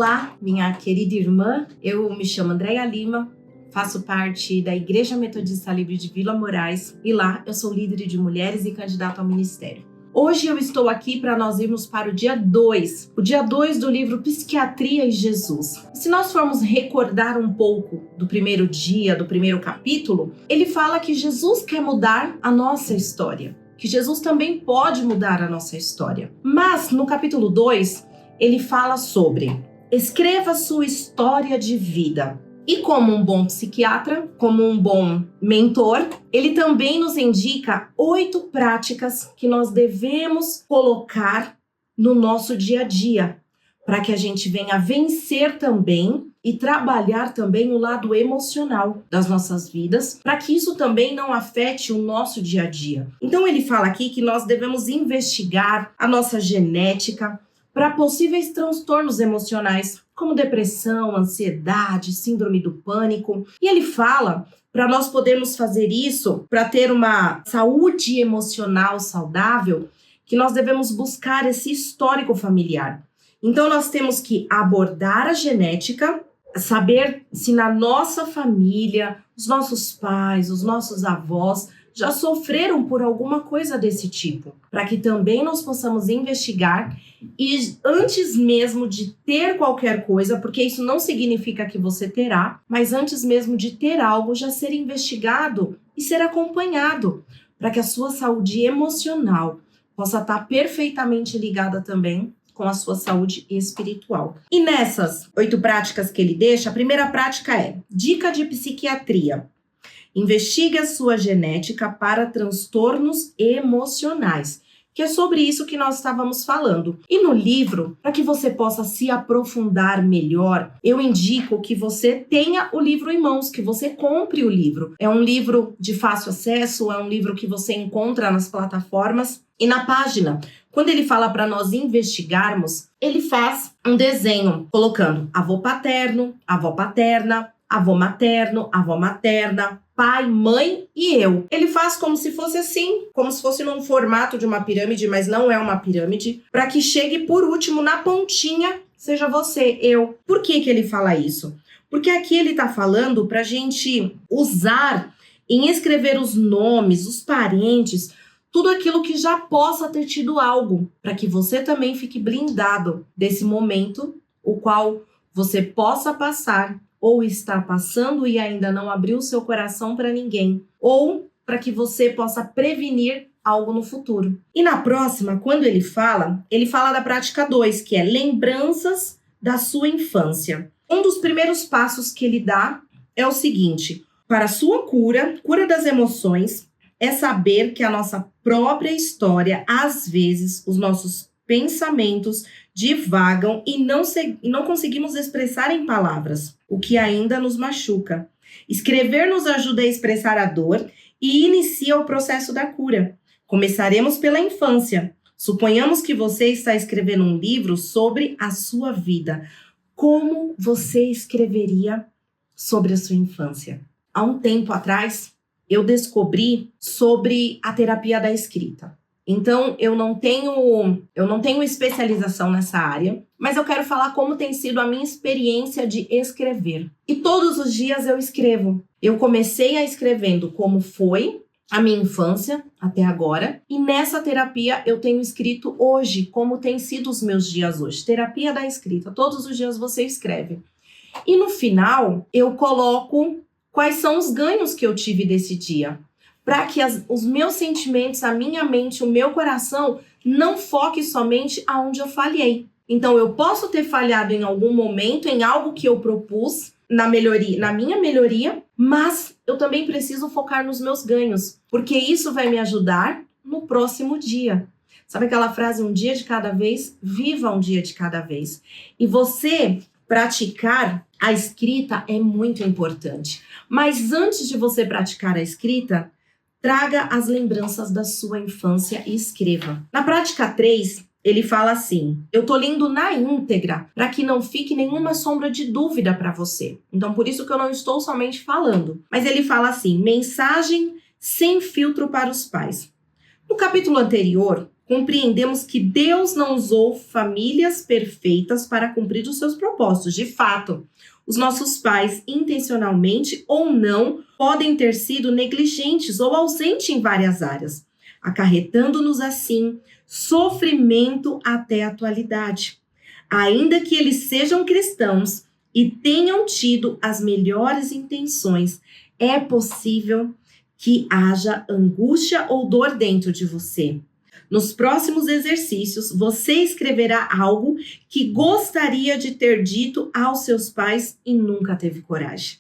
Olá, minha querida irmã, eu me chamo Andréia Lima, faço parte da Igreja Metodista Livre de Vila Moraes e lá eu sou líder de mulheres e candidata ao ministério. Hoje eu estou aqui para nós irmos para o dia 2 do livro Psiquiatria e Jesus. Se nós formos recordar um pouco do primeiro dia, do primeiro capítulo, ele fala que Jesus quer mudar a nossa história, que Jesus também pode mudar a nossa história. Mas no capítulo 2, ele fala sobre: escreva sua história de vida. E como um bom psiquiatra, como um bom mentor, ele também nos indica 8 práticas que nós devemos colocar no nosso dia a dia, para que a gente venha vencer também e trabalhar também o lado emocional das nossas vidas, para que isso também não afete o nosso dia a dia. Então ele fala aqui que nós devemos investigar a nossa genética para possíveis transtornos emocionais, como depressão, ansiedade, síndrome do pânico. E ele fala para nós podermos fazer isso, para ter uma saúde emocional saudável, que nós devemos buscar esse histórico familiar. Então nós temos que abordar a genética, saber se na nossa família, os nossos pais, os nossos avós já sofreram por alguma coisa desse tipo, para que também nós possamos investigar e antes mesmo de ter qualquer coisa, porque isso não significa que você terá, mas antes mesmo de ter algo, já ser investigado e ser acompanhado, para que a sua saúde emocional possa estar perfeitamente ligada também com a sua saúde espiritual. E nessas 8 práticas que ele deixa, a primeira prática é dica de psiquiatria. Investigue a sua genética para transtornos emocionais, que é sobre isso que nós estávamos falando. E no livro, para que você possa se aprofundar melhor, eu indico que você tenha o livro em mãos, que você compre o livro. É um livro de fácil acesso, é um livro que você encontra nas plataformas. E na página, quando ele fala para nós investigarmos, ele faz um desenho, colocando avô paterno, avó paterna, avô materno, avó materna, pai, mãe e eu. Ele faz como se fosse assim, como se fosse num formato de uma pirâmide, mas não é uma pirâmide, para que chegue por último na pontinha, seja você, eu. Por que ele fala isso? Porque aqui ele está falando para a gente usar em escrever os nomes, os parentes, tudo aquilo que já possa ter tido algo, para que você também fique blindado desse momento, o qual você possa passar ou está passando e ainda não abriu seu coração para ninguém, ou para que você possa prevenir algo no futuro. E na próxima, quando ele fala da prática 2, que é lembranças da sua infância. Um dos primeiros passos que ele dá é o seguinte: para a sua cura das emoções, é saber que a nossa própria história, às vezes, os nossos pensamentos divagam e não conseguimos expressar em palavras, o que ainda nos machuca. Escrever nos ajuda a expressar a dor e inicia o processo da cura. Começaremos pela infância. Suponhamos que você está escrevendo um livro sobre a sua vida. Como você escreveria sobre a sua infância? Há um tempo atrás, eu descobri sobre a terapia da escrita. Então, eu não tenho especialização nessa área, mas eu quero falar como tem sido a minha experiência de escrever. E todos os dias eu escrevo. Eu comecei escrevendo como foi a minha infância até agora, e nessa terapia eu tenho escrito hoje, como tem sido os meus dias hoje. Terapia da escrita. Todos os dias você escreve. E no final, eu coloco quais são os ganhos que eu tive desse dia, para que os meus sentimentos, a minha mente, o meu coração não foque somente aonde eu falhei. Então, eu posso ter falhado em algum momento, em algo que eu propus na minha melhoria, mas eu também preciso focar nos meus ganhos, porque isso vai me ajudar no próximo dia. Sabe aquela frase, um dia de cada vez? Viva um dia de cada vez. E você praticar a escrita é muito importante. Mas antes de você praticar a escrita, traga as lembranças da sua infância e escreva. Na prática 3, ele fala assim: eu tô lendo na íntegra para que não fique nenhuma sombra de dúvida para você. Então, por isso que eu não estou somente falando. Mas ele fala assim: mensagem sem filtro para os pais. No capítulo anterior, compreendemos que Deus não usou famílias perfeitas para cumprir os seus propósitos. De fato, os nossos pais, intencionalmente ou não, podem ter sido negligentes ou ausentes em várias áreas, acarretando-nos assim sofrimento até a atualidade. Ainda que eles sejam cristãos e tenham tido as melhores intenções, é possível que haja angústia ou dor dentro de você. Nos próximos exercícios, você escreverá algo que gostaria de ter dito aos seus pais e nunca teve coragem.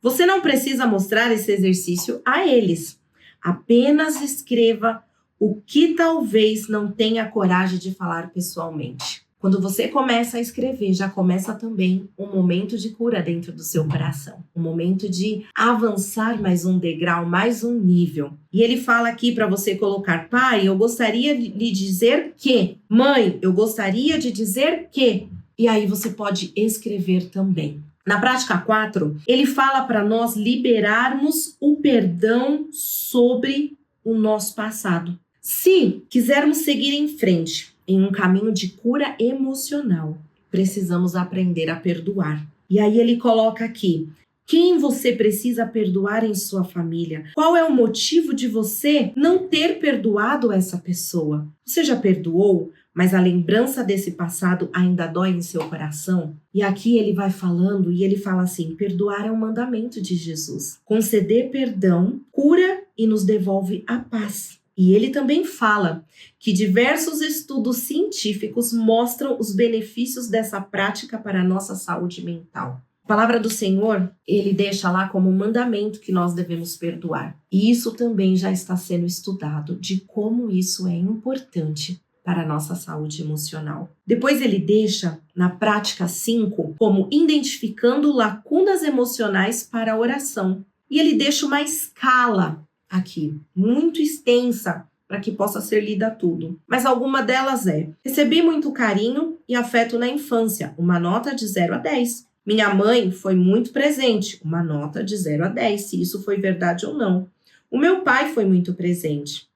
Você não precisa mostrar esse exercício a eles. Apenas escreva o que talvez não tenha coragem de falar pessoalmente. Quando você começa a escrever, já começa também um momento de cura dentro do seu coração. Um momento de avançar mais um degrau, mais um nível. E ele fala aqui para você colocar: pai, eu gostaria de lhe dizer que. Mãe, eu gostaria de dizer que. E aí você pode escrever também. Na prática 4, ele fala para nós liberarmos o perdão sobre o nosso passado. Se quisermos seguir em frente em um caminho de cura emocional, precisamos aprender a perdoar. E aí ele coloca aqui: quem você precisa perdoar em sua família? Qual é o motivo de você não ter perdoado essa pessoa? Você já perdoou, mas a lembrança desse passado ainda dói em seu coração? E aqui ele vai falando e ele fala assim: perdoar é um mandamento de Jesus. Conceder perdão cura e nos devolve a paz. E ele também fala que diversos estudos científicos mostram os benefícios dessa prática para a nossa saúde mental. A palavra do Senhor, ele deixa lá como um mandamento que nós devemos perdoar. E isso também já está sendo estudado, de como isso é importante para a nossa saúde emocional. Depois ele deixa, na prática 5, como identificando lacunas emocionais para a oração. E ele deixa uma escala aqui, muito extensa, para que possa ser lida tudo. Mas alguma delas é: recebi muito carinho e afeto na infância, uma nota de 0 a 10. Minha mãe foi muito presente, uma nota de 0 a 10, se isso foi verdade ou não. O meu pai foi muito presente.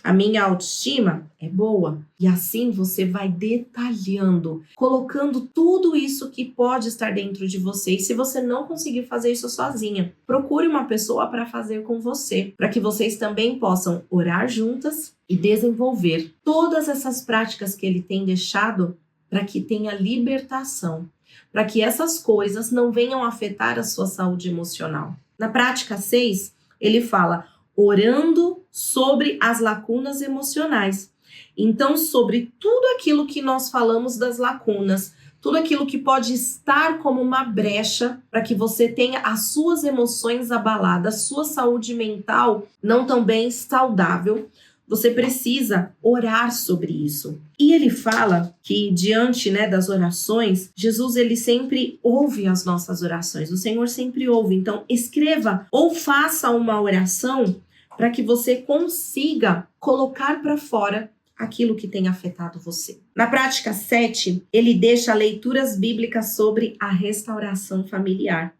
A minha autoestima é boa. E assim você vai detalhando, colocando tudo isso que pode estar dentro de você. E se você não conseguir fazer isso sozinha, procure uma pessoa para fazer com você, para que vocês também possam orar juntas e desenvolver todas essas práticas que ele tem deixado para que tenha libertação, para que essas coisas não venham afetar a sua saúde emocional. Na prática 6, ele fala: orando sobre as lacunas emocionais. Então, sobre tudo aquilo que nós falamos das lacunas, tudo aquilo que pode estar como uma brecha para que você tenha as suas emoções abaladas, sua saúde mental não tão bem saudável, você precisa orar sobre isso. E ele fala que diante, das orações, Jesus ele sempre ouve as nossas orações. O Senhor sempre ouve. Então, escreva ou faça uma oração para que você consiga colocar para fora aquilo que tem afetado você. Na prática 7, ele deixa leituras bíblicas sobre a restauração familiar.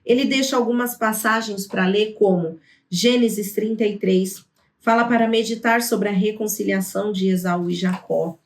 Ele deixa algumas passagens para ler, como Gênesis 33, fala para meditar sobre a reconciliação de Esaú e Jacó.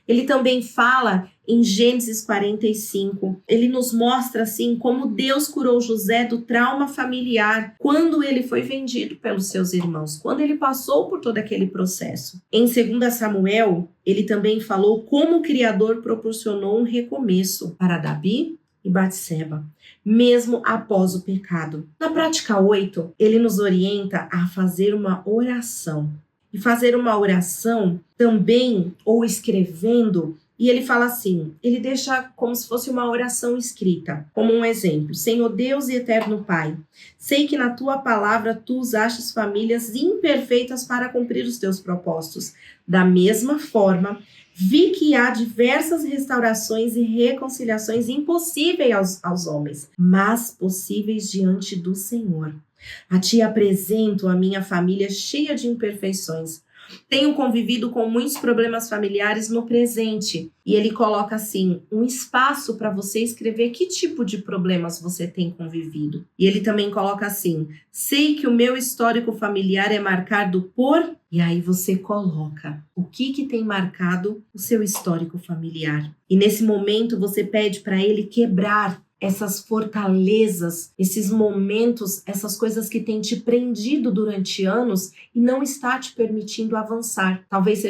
Ele também fala em Gênesis 45, ele nos mostra assim como Deus curou José do trauma familiar quando ele foi vendido pelos seus irmãos, quando ele passou por todo aquele processo. Em 2 Samuel, ele também falou como o Criador proporcionou um recomeço para Davi e Batseba, mesmo após o pecado. Na prática 8, ele nos orienta a fazer uma oração. E fazer uma oração também, ou escrevendo, e ele fala assim, ele deixa como se fosse uma oração escrita, como um exemplo: Senhor Deus e eterno Pai, sei que na tua palavra tu usaste famílias imperfeitas para cumprir os teus propósitos. Da mesma forma, vi que há diversas restaurações e reconciliações impossíveis aos homens, mas possíveis diante do Senhor. A ti apresento a minha família cheia de imperfeições, Tenho convivido com muitos problemas familiares no presente. E ele coloca assim, um espaço para você escrever que tipo de problemas você tem convivido. E ele também coloca assim, sei que o meu histórico familiar é marcado por... E aí você coloca o que tem marcado o seu histórico familiar. E nesse momento você pede para ele quebrar essas fortalezas, esses momentos, essas coisas que têm te prendido durante anos e não está te permitindo avançar. Talvez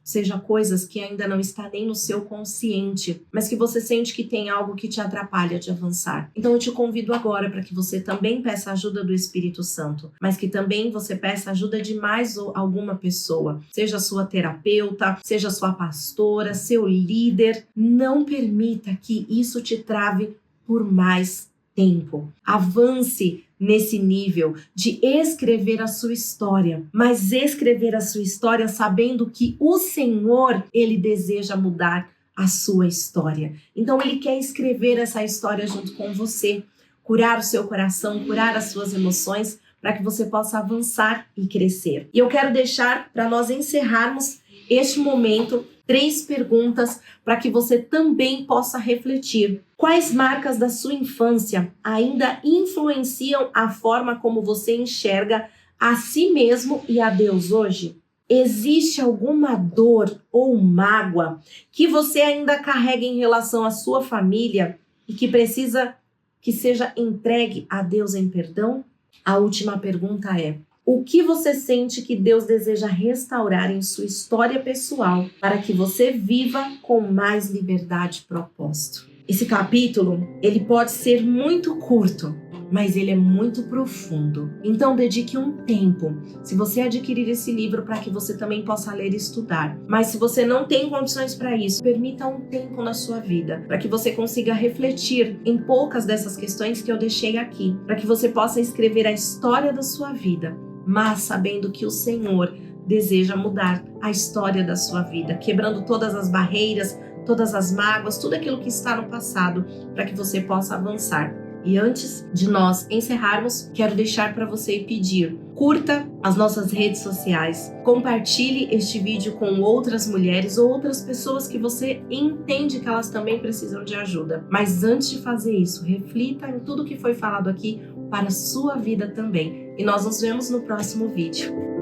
seja coisas que ainda não está nem no seu consciente, mas que você sente que tem algo que te atrapalha de avançar. Então eu te convido agora para que você também peça a ajuda do Espírito Santo, mas que também você peça ajuda de mais alguma pessoa, seja sua terapeuta, seja sua pastora, seu líder. Não permita que isso te trave por mais tempo. Avance nesse nível de escrever a sua história, mas escrever a sua história sabendo que o Senhor, ele deseja mudar a sua história. Então ele quer escrever essa história junto com você, curar o seu coração, curar as suas emoções, para que você possa avançar e crescer. E eu quero deixar, para nós encerrarmos este momento, 3 perguntas para que você também possa refletir. Quais marcas da sua infância ainda influenciam a forma como você enxerga a si mesmo e a Deus hoje? Existe alguma dor ou mágoa que você ainda carrega em relação à sua família e que precisa que seja entregue a Deus em perdão? A última pergunta é: o que você sente que Deus deseja restaurar em sua história pessoal para que você viva com mais liberdade e propósito? Esse capítulo, ele pode ser muito curto, mas ele é muito profundo. Então dedique um tempo, se você adquirir esse livro, para que você também possa ler e estudar. Mas se você não tem condições para isso, permita um tempo na sua vida, para que você consiga refletir em poucas dessas questões que eu deixei aqui, para que você possa escrever a história da sua vida, mas sabendo que o Senhor deseja mudar a história da sua vida, quebrando todas as barreiras, todas as mágoas, tudo aquilo que está no passado, para que você possa avançar. E antes de nós encerrarmos, quero deixar para você e pedir: curta as nossas redes sociais, compartilhe este vídeo com outras mulheres ou outras pessoas que você entende que elas também precisam de ajuda. Mas antes de fazer isso, reflita em tudo que foi falado aqui para a sua vida também. E nós nos vemos no próximo vídeo.